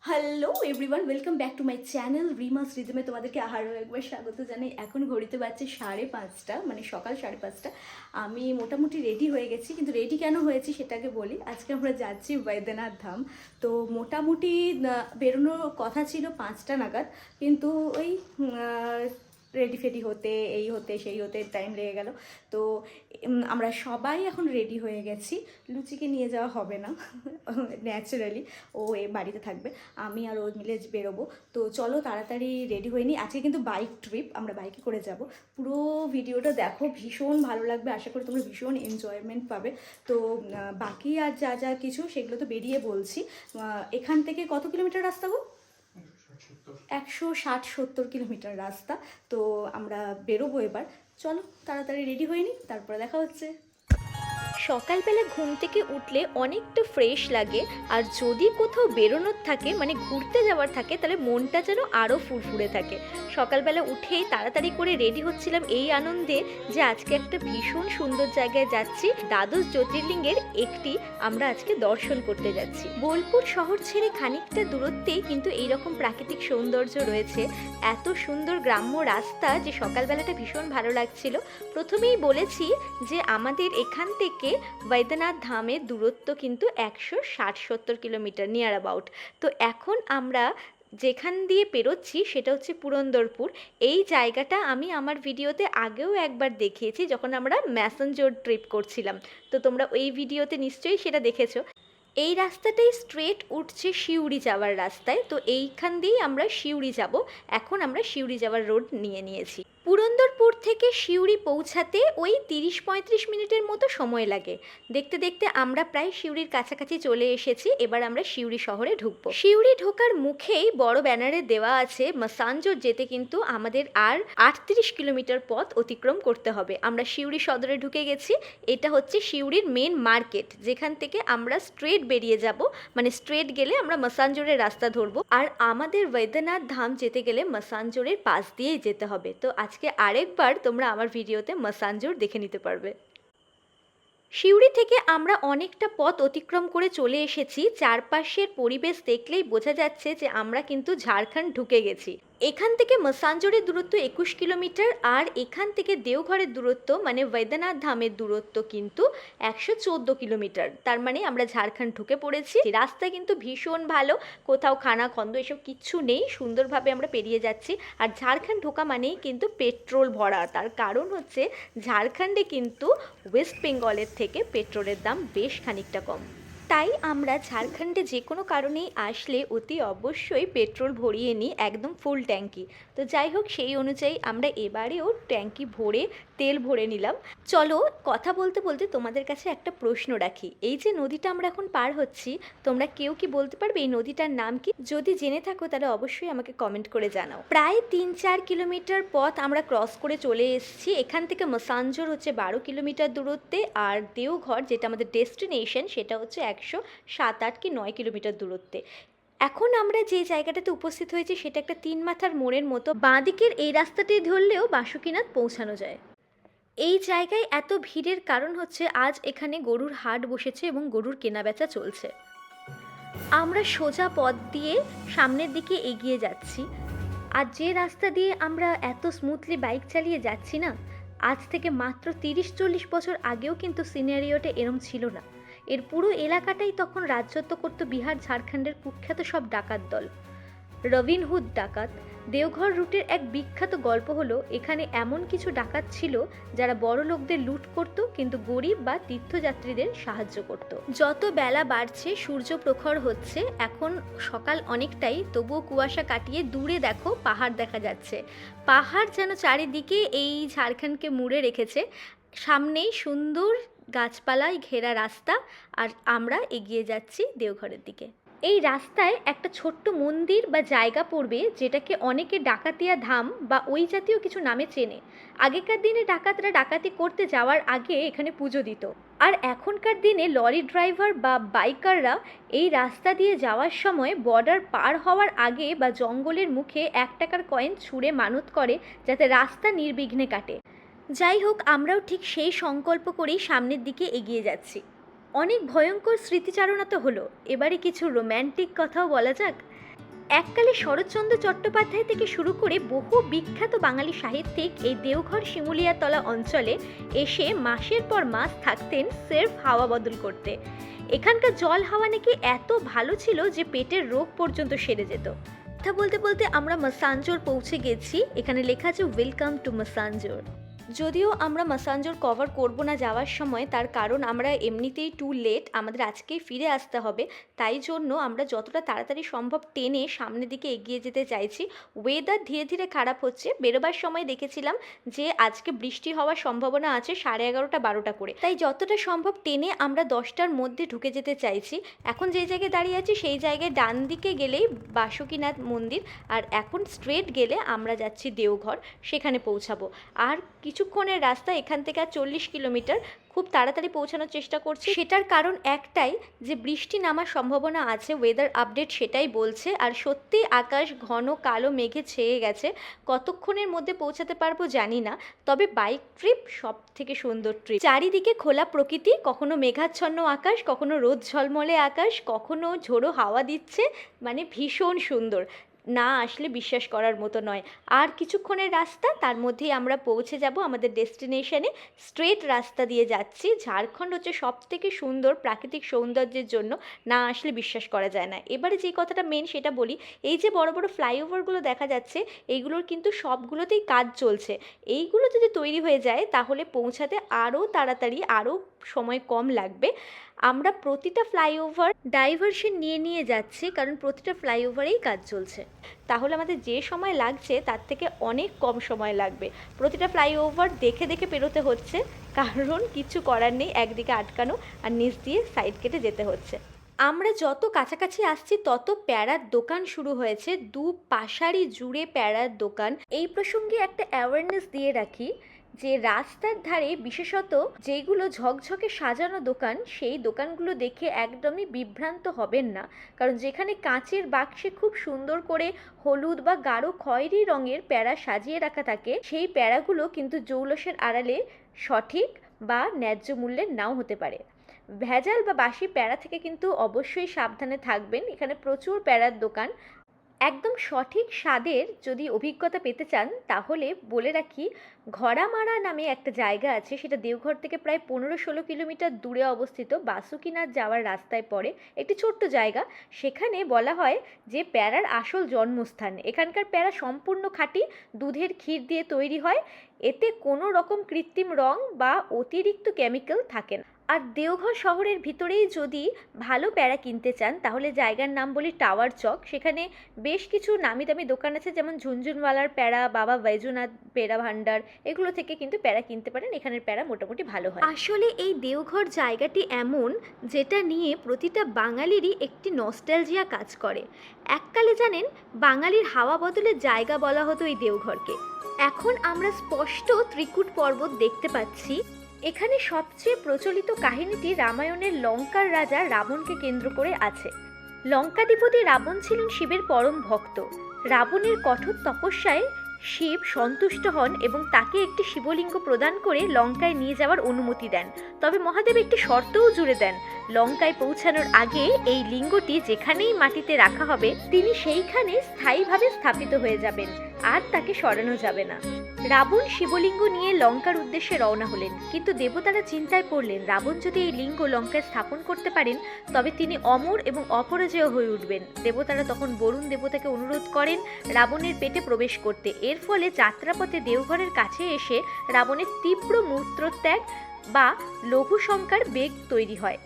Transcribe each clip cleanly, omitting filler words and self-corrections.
Hello everyone, welcome back to my channel রিমাস রিদমে। তোমাদেরকে আরও একবার স্বাগত জানাই। এখন ঘড়িতে বাজছে 5:30, মানে সকাল 5:30। আমি মোটামুটি রেডি হয়ে গেছি, কিন্তু রেডি কেন হয়েছি সেটাকে বলি। আজকে আমরা যাচ্ছি বৈদ্যনাথ ধাম। তো মোটামুটি বেরোনোর কথা ছিল 5টা নাগাদ, কিন্তু ওই রেডি ফেডি হতে এই হতে সেই হতে টাইম লেগে গেল। তো আমরা সবাই এখন রেডি হয়ে গেছি। লুচিকে নিয়ে যাওয়া হবে না, ন্যাচারালি ও এ বাড়িতে থাকবে। আমি আর ও মিলে বেরোবো। তো চলো তাড়াতাড়ি রেডি হয়ে নিই। আজকে কিন্তু বাইক ট্রিপ, আমরা বাইকে করে যাব। পুরো ভিডিওটা দেখো, ভীষণ ভালো লাগবে। আশা করি তোমরা ভীষণ এনজয়মেন্ট পাবে। তো বাকি আর যা যা কিছু সেগুলো তো বেরিয়ে বলছি। এখান থেকে কত কিলোমিটার রাস্তা গো? 160-70 কিলোমিটার রাস্তা। তো আমরা বেরোবো এবার। চলো তাড়াতাড়ি রেডি হয়ে নিই, তারপরে দেখা হচ্ছে। সকালবেলা ঘুম থেকে উঠলে অনেকটা ফ্রেশ লাগে, আর যদি কোথাও বেরোনোর থাকে মানে ঘুরতে যাওয়ার থাকে তাহলে মনটা যেন আরও ফুরফুরে থাকে। সকালবেলা উঠেই তাড়াতাড়ি করে রেডি হচ্ছিলাম এই আনন্দে যে আজকে একটা ভীষণ সুন্দর জায়গায় যাচ্ছি। দ্বাদশ জ্যোতির্লিঙ্গের একটি আমরা আজকে দর্শন করতে যাচ্ছি। বোলপুর শহর ছেড়ে খানিকটা দূরত্বেই কিন্তু এইরকম প্রাকৃতিক সৌন্দর্য রয়েছে। এত সুন্দর গ্রাম্য রাস্তা যে সকালবেলাটা ভীষণ ভালো লাগছিল। প্রথমেই বলেছি যে আমাদের এখান থেকে বৈদ্যনাথ ধামের দূরত্ব কিন্তু 160-70 কিলোমিটার নিয়ার অ্যাবাউট। তো এখন আমরা যেখান দিয়ে পেরোচ্ছি সেটা হচ্ছে পুরন্দরপুর। এই জায়গাটা আমি আমার ভিডিওতে আগেও একবার দেখিয়েছি, যখন আমরা ম্যাসেঞ্জর ট্রিপ করছিলাম। তো তোমরা ওই ভিডিওতে নিশ্চয়ই সেটা দেখেছো। এই রাস্তাটাই স্ট্রেট উঠছে সিউড়ি যাওয়ার রাস্তায়। তো এইখান দিয়েই আমরা সিউড়ি যাব। এখন আমরা সিউড়ি যাওয়ার রোড নিয়েছি। পুরন্দরপুর থেকে সিউড়ি পৌঁছাতে ওই 30-35 মিনিটের মতো সময় লাগে। দেখতে দেখতে আমরা প্রায় সিউড়ির কাছাকাছি চলে এসেছি। এবার আমরা সিউড়ি শহরে ঢুকবো। সিউড়ি ঢোকার মুখেই বড় ব্যানারে দেওয়া আছে মাসাঞ্জোর যেতে কিন্তু আমাদের আর 38 কিলোমিটার পথ অতিক্রম করতে হবে। আমরা সিউড়ি সদরে ঢুকে গেছি। এটা হচ্ছে সিউড়ির মেন মার্কেট, যেখান থেকে আমরা স্ট্রেট বেরিয়ে যাব। মানে স্ট্রেট গেলে আমরা মাসাঞ্জোরের রাস্তা ধরবো, আর আমাদের বৈদ্যনাথ ধাম যেতে গেলে মাসাঞ্জোরের পাশ দিয়েই যেতে হবে। তো আজকে আরেকবার তোমরা আমার ভিডিওতে মাসাঞ্জোর দেখে নিতে পারবে। সিউড়ি থেকে আমরা অনেকটা পথ অতিক্রম করে চলে এসেছি। চারপাশের পরিবেশ দেখলেই বোঝা যাচ্ছে যে আমরা কিন্তু ঝাড়খণ্ড ঢুকে গেছি। এখান থেকে মাসাঞ্জোরের দূরত্ব 21 কিলোমিটার, আর এখান থেকে দেওঘরের দূরত্ব মানে বৈদ্যনাথ ধামের দূরত্ব কিন্তু 114 কিলোমিটার। তার মানে আমরা ঝাড়খণ্ড ঢুকে পড়েছি। রাস্তা কিন্তু ভীষণ ভালো, কোথাও খানা খন্দ এসব কিচ্ছু নেই, সুন্দরভাবে আমরা পেরিয়ে যাচ্ছি। আর ঝাড়খণ্ড ঢোকা মানেই কিন্তু পেট্রোল ভরা। তার কারণ হচ্ছে ঝাড়খণ্ডে কিন্তু ওয়েস্ট বেঙ্গলের থেকে পেট্রোলের দাম বেশ খানিকটা কম। তাই আমরা ঝাড়খণ্ডে যে কোনো কারণেই আসলে অতি অবশ্যই পেট্রোল ভরিয়ে নিই, একদম ফুল ট্যাঙ্কি। তো যাই হোক, সেই অনুযায়ী আমরা এবারেও ট্যাঙ্কি ভরে তেল ভরে নিলাম। চলো, কথা বলতে বলতে তোমাদের কাছে একটা প্রশ্ন রাখি। এই যে নদীটা আমরা এখন পার হচ্ছি, তোমরা কেউ কি বলতে পারবে এই নদীটার নাম কি? যদি জেনে থাকো তাহলে অবশ্যই আমাকে কমেন্ট করে জানাও। প্রায় 3-4 কিলোমিটার পথ আমরা ক্রস করে চলে এসেছি। এখান থেকে মাসাঞ্জোর হচ্ছে 12 কিলোমিটার দূরত্বে, আর দেওঘর যেটা আমাদের ডেস্টিনেশন সেটা হচ্ছে 107-8 কি 9 কিলোমিটার দূরত্বে। এখন আমরা যে জায়গাটাতে উপস্থিত হয়েছি সেটা একটা 3 মাথার মোড়ের মতো। বাঁদিকের এই রাস্তাটি ধরলেও বাসুকিনাথ পৌঁছানো যায়। এই জায়গায় এত ভিড়ের কারণ হচ্ছে আজ এখানে গরুর হাট বসেছে এবং গরুর কেনাবেচা চলছে। আমরা সোজা পথ দিয়ে সামনের দিকে এগিয়ে যাচ্ছি। আর যে রাস্তা দিয়ে আমরা এত স্মুথলি বাইক চালিয়ে যাচ্ছি না, আজ থেকে মাত্র 30-40 বছর আগেও কিন্তু সিনারিওটা এরম ছিল না। এর পুরো এলাকাটাই তখন রাজত্ব করত বিহার ঝাড়খণ্ডের কুখ্যাত সব ডাকাত দল, রবিনহুড ডাকাত। দেওঘর রুটের এক বিখ্যাত গল্প হলো, এখানে এমন কিছু ডাকাত ছিল যারা বড় লোকদের লুট করত কিন্তু গরিব বা তীর্থযাত্রীদের সাহায্য করত। যত বেলা বাড়ছে, সূর্য প্রখর হচ্ছে, এখন সকাল অনেকটাই, তবুও কুয়াশা কাটিয়ে দূরে দেখো পাহাড় দেখা যাচ্ছে। পাহাড় যেন চারিদিকে এই ঝাড়খণ্ডকে মুড়ে রেখেছে। সামনেই সুন্দর গাছপালায় ঘেরা রাস্তা, আর আমরা এগিয়ে যাচ্ছি দেওঘরের দিকে। এই রাস্তায় একটা ছোট্ট মন্দির বা জায়গা পড়বে, যেটাকে অনেকে ডাকাতিয়া ধাম বা ওই জাতীয় কিছু নামে চেনে। আগেকার দিনে ডাকাতরা ডাকাতি করতে যাওয়ার আগে এখানে পুজো দিত, আর এখনকার দিনে লরি ড্রাইভার বা বাইকাররা এই রাস্তা দিয়ে যাওয়ার সময় বর্ডার পার হওয়ার আগে বা জঙ্গলের মুখে 1 টাকার কয়েন ছুঁড়ে মানত করে যাতে রাস্তা নির্বিঘ্নে কাটে। যাই হোক, আমরাও ঠিক সেই সংকল্প করেই সামনের দিকে এগিয়ে যাচ্ছি। অনেক ভয়ঙ্কর স্মৃতিচারণা তো হলো, এবারে কিছু রোম্যান্টিক কথাও বলা যাক। এককালে শরৎচন্দ্র চট্টোপাধ্যায় থেকে শুরু করে বহু বিখ্যাত বাঙালি সাহিত্যিক এই দেওঘর শিমুলিয়াতলা অঞ্চলে এসে মাসের পর মাস থাকতেন সেরফ হাওয়া বদল করতে। এখানকার জল হাওয়া নাকি এত ভালো ছিল যে পেটের রোগ পর্যন্ত সেরে যেত। কথা বলতে বলতে আমরা মাসাঞ্জোর পৌঁছে গেছি। এখানে লেখা আছে ওয়েলকাম টু মাসাঞ্জোর। যদিও আমরা মাসাঞ্জোর কভার করব না যাওয়ার সময়, তার কারণ আমরা এমনিতেই টু লেট, আমাদের আজকেই ফিরে আসতে হবে, তাই জন্য আমরা যতটা তাড়াতাড়ি সম্ভব টেনে সামনের দিকে এগিয়ে যেতে চাইছি। ওয়েদার ধীরে ধীরে খারাপ হচ্ছে, বেরোবার সময় দেখেছিলাম যে আজকে বৃষ্টি হওয়ার সম্ভাবনা আছে 11:30 12টা করে, তাই যতটা সম্ভব টেনে আমরা 10টার মধ্যে ঢুকে যেতে চাইছি। এখন যে জায়গায় দাঁড়িয়ে আছি সেই জায়গায় ডান দিকে গেলেই বাসুকীনাথ মন্দির, আর এখন স্ট্রেট গেলে আমরা যাচ্ছি দেওঘর, সেখানে পৌঁছাবো। আর কিছুক্ষণের রাস্তা, এখান থেকে আর 40 কিলোমিটার, খুব তাড়াতাড়ি পৌঁছানোর চেষ্টা করছি। সেটার কারণ একটাই যে বৃষ্টি নামার সম্ভাবনা আছে, ওয়েদার আপডেট সেটাই বলছে। আর সত্যি আকাশ ঘন কালো মেঘে ছেয়ে গেছে, কতক্ষণের মধ্যে পৌঁছাতে পারবো জানি না, তবে বাইক ট্রিপ সব থেকে সুন্দর ট্রিপ। চারিদিকে খোলা প্রকৃতি, কখনো মেঘাচ্ছন্ন আকাশ, কখনো রোদ ঝলমলে আকাশ, কখনো ঝোড়ো হাওয়া দিচ্ছে, মানে ভীষণ সুন্দর, না আসলে বিশ্বাস করার মতো নয়। আর কিছুক্ষণের রাস্তা, তার মধ্যেই আমরা পৌঁছে যাব আমাদের ডেস্টিনেশনে। স্ট্রেট রাস্তা দিয়ে যাচ্ছি। ঝাড়খণ্ড হচ্ছে সব থেকে সুন্দর প্রাকৃতিক সৌন্দর্যের জন্য, না আসলে বিশ্বাস করা যায় না। এবারে যে কথাটা মেন সেটা বলি, এই যে বড় বড় ফ্লাইওভারগুলো দেখা যাচ্ছে, এইগুলোর কিন্তু সবগুলোতেই কাজ চলছে। এইগুলো যদি তৈরি হয়ে যায় তাহলে পৌঁছাতে আরও তাড়াতাড়ি, আরও সময় কম লাগবে। আমরা প্রতিটা ফ্লাইওভার ডাইভারশন নিয়ে নিয়ে যাচ্ছি, কারণ প্রতিটা ফ্লাইওভারেই কাজ চলছে। তাহলে আমাদের যে সময় লাগছে তার থেকে অনেক কম সময় লাগবে। প্রতিটা ফ্লাইওভার দেখে দেখে পেরোতে হচ্ছে, কারণ কিছু করার নেই, একদিকে আটকানো আর নিচ দিয়ে সাইড কেটে যেতে হচ্ছে। আমরা যত কাছাকাছি আসছি তত প্যারার দোকান শুরু হয়েছে, দু পাশারি জুড়ে প্যারার দোকান। এই প্রসঙ্গে একটা অ্যাওয়ারনেস দিয়ে রাখি যে রাস্তার ধারে বিশেষত যেগুলো ঝকঝকে সাজানো দোকান, সেই দোকানগুলো দেখে একদমই বিভ্রান্ত হবেন না, কারণ যেখানে কাঁচের বাক্সে খুব সুন্দর করে হলুদ বা গাঢ় খয়েরি রঙের প্যারা সাজিয়ে রাখা থাকে, সেই প্যারাগুলো কিন্তু জৌলসের আড়ালে সঠিক বা ন্যায্য মূল্যের নাও হতে পারে। ভেজাল বা বাসি প্যারা থেকে কিন্তু অবশ্যই সাবধানে থাকবেন। এখানে প্রচুর প্যারার দোকান। একদম সঠিক স্বাদের যদি অভিজ্ঞতা পেতে চান তাহলে বলে রাখি, ঘোড়ামারা নামে একটা জায়গা আছে, সেটা দেওঘর থেকে প্রায় 15-16 কিলোমিটার দূরে অবস্থিত, বাসুকীনাথ যাওয়ার রাস্তায় পড়ে একটি ছোট্ট জায়গা। সেখানে বলা হয় যে প্যারার আসল জন্মস্থান। এখানকার প্যারা সম্পূর্ণ খাঁটি, দুধের ক্ষীর দিয়ে তৈরি হয়, এতে কোনো রকম কৃত্রিম রং বা অতিরিক্ত কেমিক্যাল থাকে না। আর দেওঘর শহরের ভিতরেই যদি ভালো প্যারা কিনতে চান তাহলে জায়গার নাম বলি টাওয়ার চক, সেখানে বেশ কিছু নামি দামি দোকান আছে, যেমন ঝুনঝুনওয়ালার প্যারা, বাবা বৈজনাথ পেড়া ভান্ডার, এগুলো থেকে কিন্তু প্যারা কিনতে পারেন। এখানের প্যারা মোটামুটি ভালো হয়। আসলে এই দেওঘর জায়গাটি এমন, যেটা নিয়ে প্রতিটা বাঙালিরই একটি নস্টালজিয়া কাজ করে। এককালে জানেন বাঙালির হাওয়া বদলের জায়গা বলা হতো এই দেওঘরকে। এখন আমরা স্পষ্ট ত্রিকুট পর্বত দেখতে পাচ্ছি। এখানে সবচেয়ে প্রচলিত কাহিনীটি রামায়ণের লঙ্কার রাজা রাবণকে কেন্দ্র করে আছে। লঙ্কাধিপতি রাবণ ছিলেন শিবের পরম ভক্ত। রাবণের কঠোর তপস্যায় শিব সন্তুষ্ট হন এবং তাকে একটি শিবলিঙ্গ প্রদান করে লঙ্কায় নিয়ে যাওয়ার অনুমতি দেন। তবে মহাদেব একটি শর্তও জুড়ে দেন, লঙ্কায় পৌঁছানোর আগে এই লিঙ্গটি যেখানেই মাটিতে রাখা হবে তিনি সেইখানে স্থায়ীভাবে স্থাপিত হয়ে যাবেন, আর তাকে সরানো যাবে না। রাবণ শিবলিঙ্গ নিয়ে লঙ্কার উদ্দেশ্যে রওনা হলেন, কিন্তু দেবতারা চিন্তায় পড়লেন রাবণ যদি এই লিঙ্গ লঙ্কায় স্থাপন করতে পারেন তবে তিনি অমর এবং অপরাজেয় হয়ে উঠবেন। দেবতারা তখন বরুণ দেবতাকে অনুরোধ করেন রাবণের পেটে প্রবেশ করতে। এর ফলে যাত্রাপথে দেওঘরের কাছে এসে রাবণের তীব্র মূত্রত্যাগ বা লঘু শঙ্কার বেগ তৈরি হয়।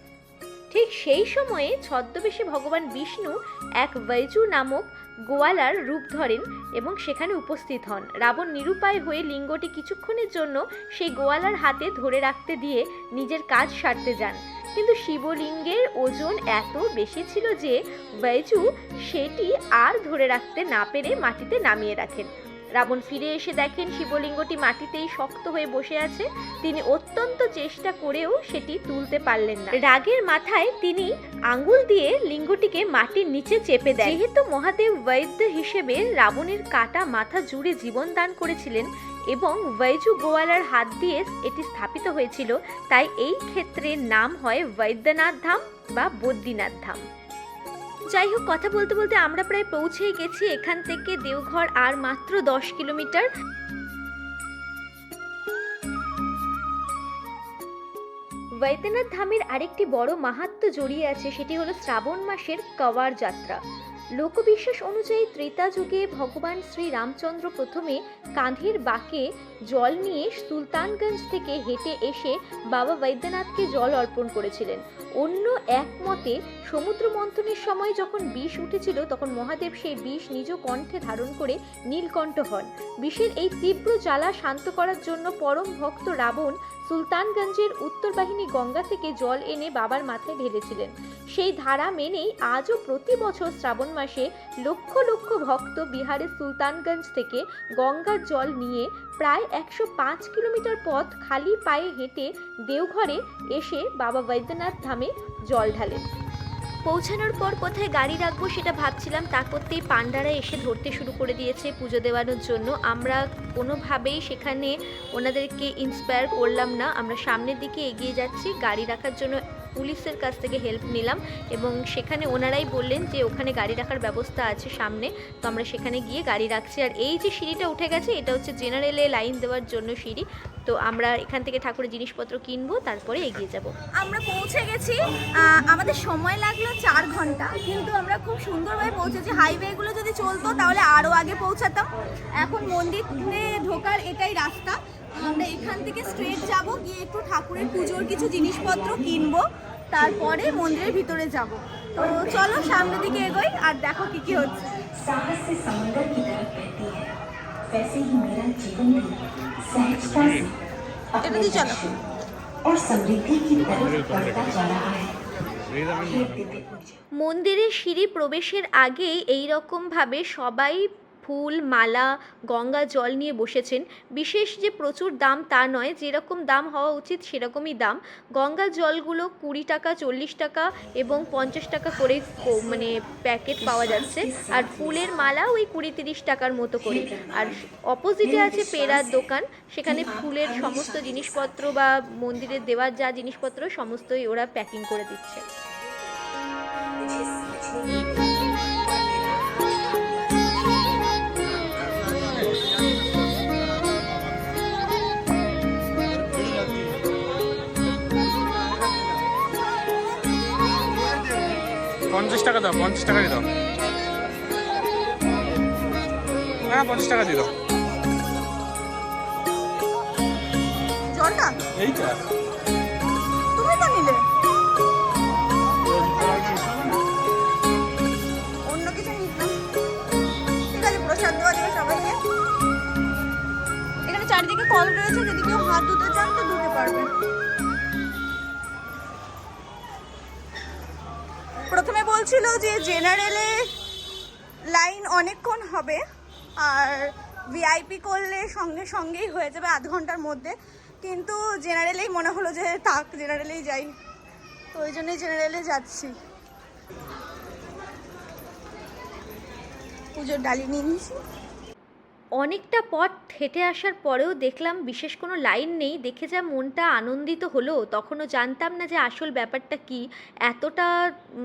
ঠিক সেই সময়ে ছদ্মবেশে ভগবান বিষ্ণু এক বৈজু নামক গোয়ালার রূপ ধরেন এবং সেখানে উপস্থিত হন। রাবণ নিরুপায় হয়ে লিঙ্গটি কিছুক্ষণের জন্য সেই গোয়ালার হাতে ধরে রাখতে দিয়ে নিজের কাজ সারতে যান, কিন্তু শিবলিঙ্গের ওজন এত বেশি ছিল যে বৈজু সেটি আর ধরে রাখতে না পেরে মাটিতে নামিয়ে রাখেন। রাবণ ফিরে এসে দেখেন শিবলিঙ্গটি মাটিতেই শক্ত হয়ে বসে আছে। তিনি অত্যন্ত চেষ্টা করেও সেটি তুলতে পারলেন না। রাগের মাথায় তিনি আঙ্গুল দিয়ে লিঙ্গটিকে মাটির নিচে চেপে দেন। যেহেতু মহাদেব বৈদ্য হিসেবে রাবণের কাটা মাথা জুড়ে জীবন দান করেছিলেন এবং বৈজু গোয়ালার হাত দিয়ে এটি স্থাপিত হয়েছিল, তাই এই ক্ষেত্রে নাম হয় বৈদ্যনাথ ধাম বা বদ্রীনাথ ধাম। যাই হোক, কথা বলতে বলতে আমরা প্রায় পৌঁছেই গেছি। এখান থেকে দেওঘর আর মাত্র 10 কিলোমিটার। বৈদ্যনাথ ধামের আরেকটি বড় মাহাত্ম্য জড়িয়ে আছে, সেটি হলো শ্রাবণ মাসের কাওয়ার যাত্রা। লোকবিশ্বাস অনুযায়ী ত্রেতা যুগে ভগবান শ্রী রামচন্দ্র প্রথমে কাঁধের বাঁকে জল নিয়ে সুলতানগঞ্জ থেকে হেঁটে এসে বাবা বৈদ্যনাথকে জল অর্পণ করেছিলেন। অন্য এক মতে সমুদ্র মন্থনের সময় যখন বিষ উঠেছিল তখন মহাদেব সেই বিষ নিজ কণ্ঠে ধারণ করে নীলকণ্ঠ হন। বিষের এই তীব্র জ্বালা শান্ত করার জন্য পরম ভক্ত রাবণ সুলতানগঞ্জের উত্তর বাহিনী গঙ্গা থেকে জল এনে বাবার মাথায় ঢেলেছিলেন। সেই ধারা মেনেই আজও প্রতি বছর শ্রাবণ মাসে লক্ষ লক্ষ ভক্ত বিহারের সুলতানগঞ্জ থেকে গঙ্গার জল নিয়ে প্রায় 105 কিলোমিটার পথ খালি পায়ে হেঁটে দেওঘরে এসে বাবা বৈদ্যনাথ ধামে জল ঢালেন। পৌঁছানোর পর কোথায় গাড়ি রাখবো সেটা ভাবছিলাম, তা করতেই পান্ডারা এসে ধরতে শুরু করে দিয়েছে পুজো দেওয়ানোর জন্য। আমরা কোনোভাবেই সেখানে ওনাদেরকে ইন্সপায়ার করলাম না, আমরা সামনের দিকে এগিয়ে যাচ্ছি। গাড়ি রাখার জন্য পুলিশের কাছ থেকে হেল্প নিলাম এবং সেখানে ওনারাই বললেন যে ওখানে গাড়ি রাখার ব্যবস্থা আছে সামনে, তো আমরা সেখানে গিয়ে গাড়ি রাখছি। আর এই যে সিঁড়িটা উঠে গেছে এটা হচ্ছে জেনারেলে লাইন দেওয়ার জন্য সিঁড়ি। তো আমরা এখান থেকে ঠাকুরের জিনিসপত্র কিনবো, তারপরে এগিয়ে যাব। আমরা পৌঁছে গেছি। আমাদের সময় লাগলো 4 ঘন্টা, কিন্তু আমরা খুব সুন্দরভাবে পৌঁছেছি। হাইওয়েগুলো যদি চলতো তাহলে আরও আগে পৌঁছাতাম। এখন মন্দিরে ঢোকার এটাই রাস্তা। আমরা এখান থেকে স্ট্রেট যাব, গিয়ে একটু ঠাকুরের পুজোর কিছু জিনিসপত্র কিনবো, তারপরে মন্দিরের ভিতরে যাব। তো চলো সামনের দিকে এগোই আর দেখো কি কি হচ্ছে। साहस से समुद्र की तरफ बहती है, वैसे ही मेरा जीवन भी सहजता से अपने लक्ष्य और समृद्धि की तरफ बढ़ता जा रहा है। মন্দিরের সিঁড়ি প্রবেশের আগে এই রকম ভাবে সবাই ফুল মালা গঙ্গা জল নিয়ে বসেছেন। বিশেষ যে প্রচুর দাম তা নয়, যেরকম দাম হওয়া উচিত সেরকমই দাম। গঙ্গা জলগুলো 20 টাকা, 40 টাকা এবং 50 টাকা করে মানে প্যাকেট পাওয়া যাচ্ছে। আর ফুলের মালা ওই 20-30 টাকার মতো করে। আর অপোজিটে আছে পেড়ার দোকান, সেখানে ফুলের সমস্ত জিনিসপত্র বা মন্দিরে দেওয়ার যা জিনিসপত্র সমস্তই ওরা প্যাকিং করে দিচ্ছে। পঞ্চাশ টাকা দাও, 50 টাকা দিয়ে দাও। হ্যাঁ 50 টাকা দিয়ে দাও। জলটা এইটা তুমি তো নিলে, অন্য কিছু নিতাম। ঠিক আছে, প্রসাদ দেওয়া যাবে সবাইকে। এখানে চারিদিকে কল রয়েছে, যদি কেউ হাত ধুতে চান তো ধুতে পারবেন। প্রথমে বলছিল যে জেনারেলে লাইন অনেকক্ষণ হবে আর ভিআইপি করলে সঙ্গে সঙ্গেই হয়ে যাবে আধ ঘন্টার মধ্যে, কিন্তু জেনারেলেই মনে হলো যে থাক জেনারেলেই যাই, তো ওই জন্যই জেনারেলে যাচ্ছি। পুজোর ডালি নিয়ে নিয়েছি। অনেকটা পথ হেঁটে আসার পরেও দেখলাম বিশেষ কোনো লাইন নেই, দেখে যা মনটা আনন্দিত হলো। তখনও জানতাম না যে আসল ব্যাপারটা কি, এতটা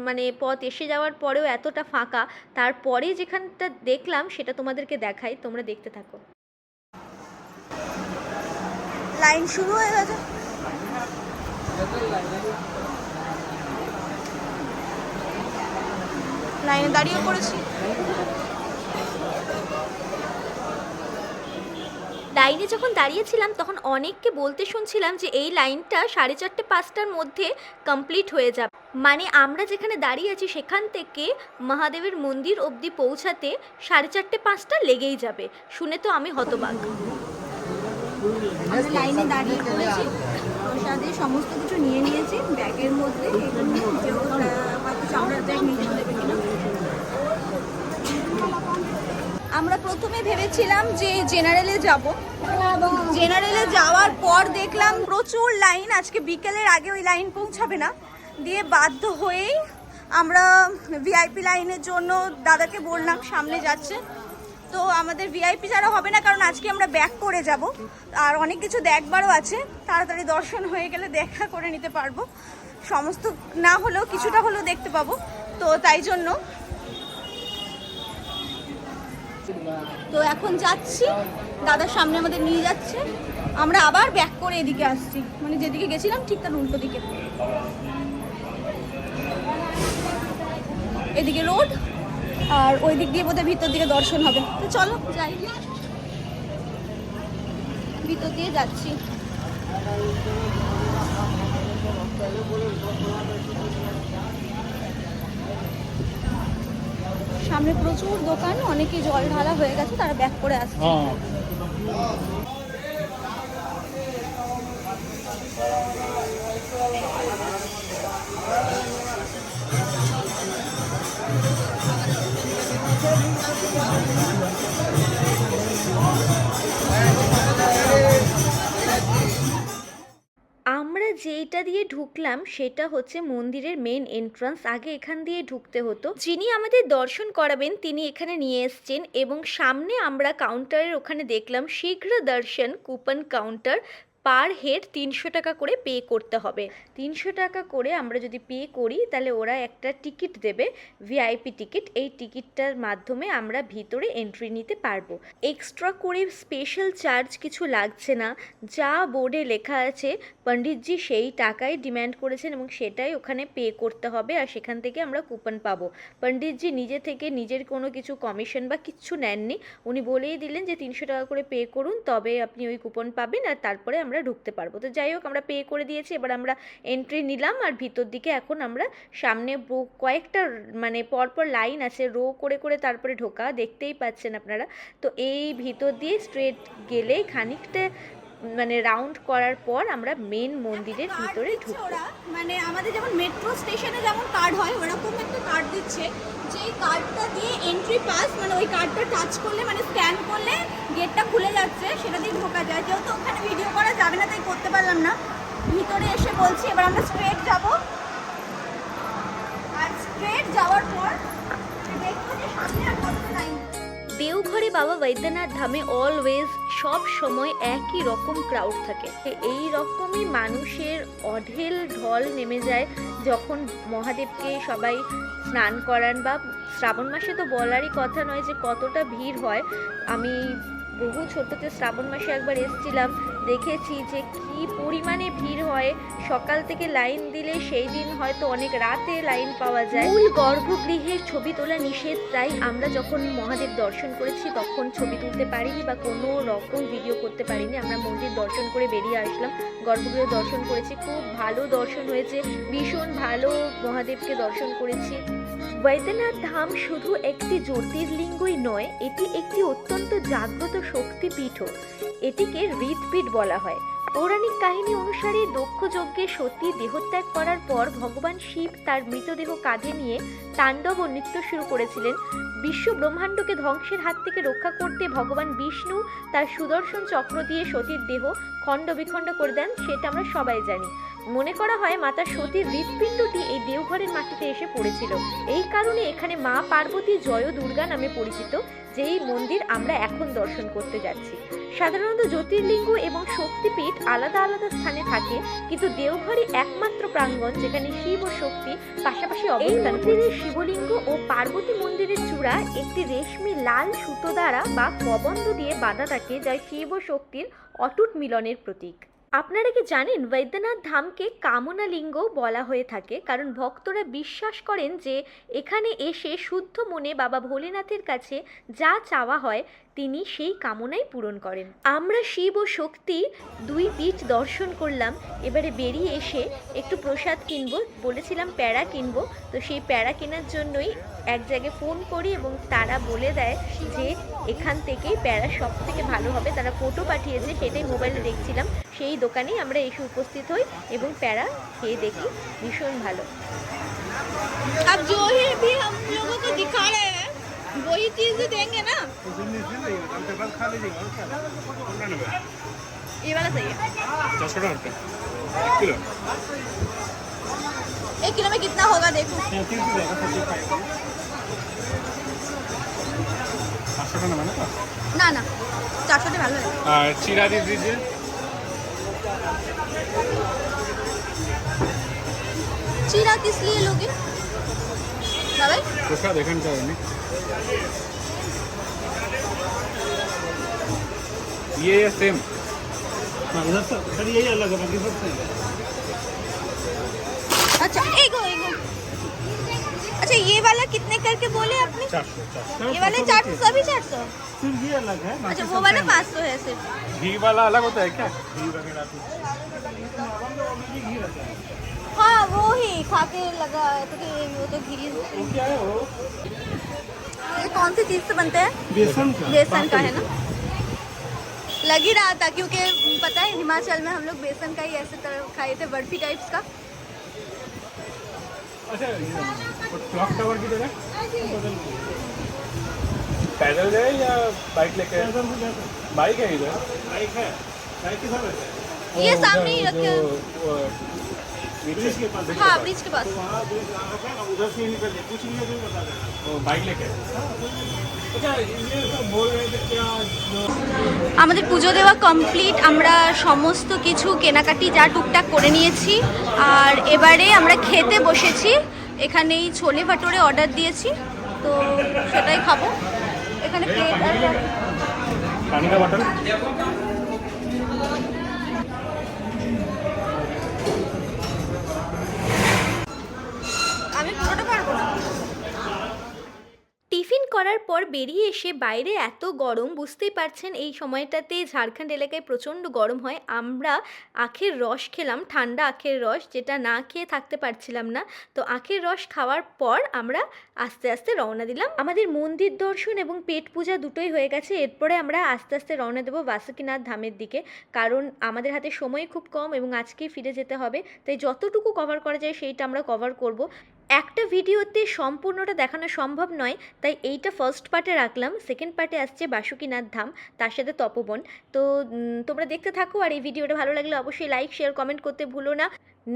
মানে পথ এসে যাওয়ার পরেও এতটা ফাঁকা। তারপরে যেখানটা দেখলাম সেটা তোমাদেরকে দেখাই, তোমরা দেখতে থাকো। লাইন শুরু হয়ে গেছে। লাইনে দাঁড়িয়ে পড়েছি। লাইনে যখন দাঁড়িয়েছিলাম তখন অনেককে বলতে শুনছিলাম যে এই লাইনটা 4:30-5টার মধ্যে কমপ্লিট হয়ে যাবে। মানে আমরা যেখানে দাঁড়িয়ে আছি সেখান থেকে মহাদেবের মন্দির অবধি পৌঁছাতে 4:30-5টা লেগেই যাবে। শুনে তো আমি হতবাক। আমরা লাইনে দাঁড়িয়ে পড়েছি, প্রসাদে সমস্ত কিছু নিয়ে নিয়েছি ব্যাগের মধ্যে। আমরা প্রথমে ভেবেছিলাম যে জেনারেলে যাব, জেনারেলে যাওয়ার পর দেখলাম প্রচুর লাইন, আজকে বিকেলের আগে ওই লাইন পৌঁছাবে না, দিয়ে বাধ্য হয়েই আমরা ভিআইপি লাইনের জন্য দাদাকে বললাম সামনে যাচ্ছে। তো আমাদের ভিআইপি যারা হবে না, কারণ আজকে আমরা ব্যাক করে যাব আর অনেক কিছু দেখবারও আছে, তাড়াতাড়ি দর্শন হয়ে গেলে দেখা করে নিতে পারবো। সমস্ত না হলেও কিছুটা হলেও দেখতে পাবো, তো তাই জন্য তো এখন যাচ্ছি, দাদার সামনে আমাদের নিয়ে যাচ্ছে, আমরা আবার ব্যাক করে এদিকে আসছি, মানে যেদিকে গেছিলাম ঠিক তার উল্টো দিকে। এদিকে রোড আর ওই দিক দিয়ে বোধহয় ভিতর দিকে দর্শন হবে। তো চলো যাই, ভিতর দিয়ে যাচ্ছি। সামনে প্রচুর দোকান, অনেকে জল ঢালা হয়ে গেছে, তারা ব্যাক করে আসছে। আমরা যেইটা দিয়ে ঢুকলাম সেটা হচ্ছে মন্দিরের মেন এন্ট্রান্স। আগে এখান দিয়ে ঢুকতে হতো। যিনি আমাদের দর্শন করাবেন তিনি এখানে নিয়ে এসছেন এবং সামনে আমরা কাউন্টারের ওখানে দেখলাম শীঘ্র দর্শন কুপন কাউন্টার। পার হেড 300 টাকা করে পে করতে হবে। 300 টাকা করে আমরা যদি পে করি তাহলে ওরা একটা টিকিট দেবে, ভিআইপি টিকিট। এই টিকিটটার মাধ্যমে আমরা ভিতরে এন্ট্রি নিতে পারবো। এক্সট্রা করে স্পেশাল চার্জ কিছু লাগছে না, যা বোর্ডে লেখা আছে পণ্ডিতজি সেই টাকাই ডিম্যান্ড করেছেন এবং সেটাই ওখানে পে করতে হবে, আর সেখান থেকে আমরা কুপন পাবো। পণ্ডিতজি নিজে থেকে নিজের কোনো কিছু কমিশন বা কিচ্ছু নেননি, উনি বলেই দিলেন যে 300 টাকা করে পে করুন, তবে আপনি ওই কুপন পাবেন আর তারপরে আমরা ঢুকতে পারবো। তো যাই হোক, আমরা পে করে দিয়েছি, এবার আমরা এন্ট্রি নিলাম আর ভিতর দিকে এখন আমরা সামনে কয়েকটা মানে পরপর লাইন আছে, রো করে করে তারপরে ঢোকা, দেখতেই পাচ্ছেন আপনারা। তো এই ভিতর দিয়ে স্ট্রেট গেলে খানিকটা মানে রাউন্ড করার পর আমরা মেন মন্দিরের ভিতরে ঢুকবো। মানে আমাদের যেমন মেট্রো স্টেশনে যেমন কার্ড হয় ওরকম একটা কার্ড দিচ্ছে, যেই কার্ডটা দিয়ে এন্ট্রি পাস, মানে ওই কার্ডটা টাচ করলে মানে স্ক্যান করলে গেটটা খুলে যাচ্ছে, সেটা দিয়ে ঢোকা যায়। যেহেতু ওখানে ভিডিও করা যাবে না তাই করতে পারলাম না, ভিতরে এসে বলছি। এবার আমরা স্ট্রেট যাব, আর স্ট্রেট যাওয়ার পর দেখবো যে সামনে আর কত লাইন। দেওঘরে বাবা বৈদ্যনাথ ধামে অলওয়েজ সব সময় একই রকম ক্রাউড থাকে। এই রকমই মানুষের অঢেল ঢল নেমে যায় যখন মহাদেবকে সবাই স্নান করান, বা শ্রাবণ মাসে তো বলারই কথা নয় যে কতটা ভিড় হয়। আমি বহু ছোটতে শ্রাবণ মাসে একবার এসেছিলাম, দেখেছি যে কি পরিমাণে ভিড় হয়। সকাল থেকে লাইন দিলে সেই দিন হয়তো অনেক রাতে লাইন পাওয়া যায়। মূল গর্ভগৃহের ছবি তোলা নিষেধ, তাই আমরা যখন মহাদেব দর্শন করেছি তখন ছবি তুলতে পারিনি বা কোনো রকম ভিডিও করতে পারিনি। আমরা মন্দির দর্শন করে বেরিয়ে আসলাম, গর্ভগৃহ দর্শন করেছি, খুব ভালো দর্শন হয়েছে, ভীষণ ভালো মহাদেবকে দর্শন করেছি। বৈদ্যনাথ ধাম শুধু একটি জ্যোতির্লিঙ্গই নয়, এটি একটি অত্যন্ত জাগ্রত শক্তিপীঠও। এটিকে হৃদপীঠ বলা হয়। পৌরাণিক কাহিনী অনুসারে দক্ষ যজ্ঞে সতী দেহত্যাগ করার পর ভগবান শিব তার মৃতদেহ কাঁধে নিয়ে তাণ্ডব ও নৃত্য শুরু করেছিলেন। বিশ্ব ব্রহ্মাণ্ডকে ধ্বংসের হাত থেকে রক্ষা করতে ভগবান বিষ্ণু তার সুদর্শন চক্র দিয়ে সতীর দেহ খণ্ড বিখণ্ড করে দেন, সেটা আমরা সবাই জানি। মনে করা হয় মাতা সতীর হৃৎপিণ্ডটি এই দেওঘরের মাটিতে এসে পড়েছিল। এই কারণে এখানে মা পার্বতী জয় দুর্গা নামে পরিচিত, যেই মন্দির আমরা এখন দর্শন করতে যাচ্ছি। সাধারণত জ্যোতির্লিঙ্গ এবং শক্তিপীঠ আলাদা আলাদা স্থানে থাকে, কিন্তু দেওঘরই একমাত্র প্রাঙ্গণ যেখানে শিব ও শক্তি পাশাপাশি অবস্থান করে। শিবলিঙ্গ ও পার্বতী মন্দিরের চূড়া একটি রেশমি লাল সুতো দ্বারা বা কবন্ধ দিয়ে বাঁধা থাকে, যা শিব ও শক্তির অটুট মিলনের প্রতীক। আপনারা কি জানেন বৈদ্যনাথ ধামকে কামনা লিঙ্গ বলা হয়ে থাকে, কারণ ভক্তরা বিশ্বাস করেন যে এখানে এসে শুদ্ধ মনে বাবা ভোলেনাথের কাছে যা চাওয়া হয় তিনি সেই কামনাই পূরণ করেন। আমরা শিব ও শক্তি দুই পীঠ দর্শন করলাম, এবারে বেরিয়ে এসে একটু প্রসাদ কিনবো, বলেছিলাম প্যাড়া কিনবো, তো সেই প্যাড়া কেনার জন্যই এক জায়গায় ফোন করি এবং তারা বলে দেয় যে এখান থেকেই প্যাড়া সব থেকে ভালো হবে। তারা ফটো পাঠিয়েছে, সেটাই মোবাইলে দেখছিলাম, সেই দোকানেই আমরা এসে উপস্থিত হই এবং প্যাড়া খেয়ে দেখি, ভীষণ ভালো। अब जो ही भी हम लोगों को दिखा रहे हैं वही चीज देंगे ना, ये वाला सही है। 400 টাকা কিলো, 1 किलो में कितना होगा देखो। 500 টাকা মানে তো না না 400 টা ভালো লাগে। আর চিরা দিয়ে দিয়েছে। चीरा किस लिए लोगे? দাদাই প্রসাদ এখানকার অনেক ये सेम इधर सर यही अलग है बाकी सब सेम है। अच्छा एक अच्छा ये वाला कितने करके बोले आपने 400 ये वाले 400 सभी 400 सिर्फ ये अलग है बाकी अच्छा सब वो वाला same है। 500 है सिर्फ घी वाला अलग होता है क्या घी वगैरह कुछ घी रहता है। हाँ वो ही खा के लगा तो कि वो तो घी वो क्या है वो ये कौन सी चीज़ से बनते हैं बेसन का है ना लग ही रहा था क्योंकि पता है हिमाचल में हम लोग बेसन का ही ऐसे तरह खाए थे बर्फी टाइप्स का अच्छा क्लॉक टावर की जगह पैदल गए या बाइक लेके बाइक है इधर बाइक है बाइक के साथ रहता है ये सामने ही रखे हैं। ब्रिज के पास हाँ ब्रिज के पास वहाँ ब्रिज रखा है ना उधर से ही निकल जाए कुछ नहीं है तो बता देना बाइक लेके अच्छा ये सब बोल रहे थे क्या আমাদের পুজো দেওয়া কমপ্লিট আমরা সমস্ত কিছু কেনাকাটি যা টুকটাক করে নিয়েছি আর এবারে আমরা খেতে বসেছি এখানেই ছোলে ভাটোরে অর্ডার দিয়েছি তো সেটাই খাবো এখানে প্লেট আর पानी का बॉटल আমি পুরোটা পারবো না টিফিন করার পর বেরিয়ে এসে বাইরে এত গরম বুঝতেই পারছেন এই সময়টাতে ঝাড়খণ্ড এলাকায় প্রচণ্ড গরম হয় আমরা আখের রস খেলাম ঠান্ডা আখের রস যেটা না খেয়ে থাকতে পারছিলাম না তো আখের রস খাওয়ার পর আমরা আস্তে আস্তে রওনা দিলাম আমাদের মন্দির দর্শন এবং পেট পূজা দুটোই হয়ে গেছে এরপরে আমরা আস্তে আস্তে রওনা দেবো বাসুকীনাথ ধামের দিকে কারণ আমাদের হাতে সময় খুব কম এবং আজকেই ফিরে যেতে হবে তাই যতটুকু কভার করা যায় সেইটা আমরা কভার করব একটা ভিডিওতে সম্পূর্ণটা দেখানো সম্ভব নয় তাই এইটা ফার্স্ট পার্টে রাখলাম সেকেন্ড পার্টে আসছে বাসুকীনাথ ধাম তার সাথে তপবন তো তোমরা দেখতে থাকো আর এই ভিডিওটা ভালো লাগলে অবশ্যই লাইক শেয়ার কমেন্ট করতে ভুলো না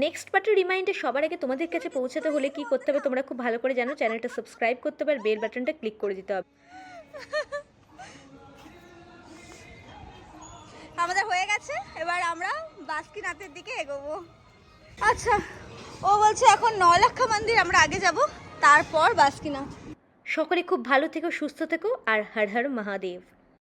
নেক্সট পার্টের রিমাইন্ডার সবার আগে তোমাদের কাছে পৌঁছাতে হলে কি করতে হবে তোমরা খুব ভালো করে জানো চ্যানেলটা সাবস্ক্রাইব করতে হবে আর বেল বাটনটা ক্লিক করে দিতে হবে আমাদের হয়ে গেছে এবার আমরা বাসুকীনাথের দিকে এগোবো আচ্ছা ও বলছে এখন নয়লাক্ষা মন্দির আমরা আগে যাব তারপর বাসুকীনাথ সকলে খুব ভালো থেকো সুস্থ থেকো আর হর হর মহাদেব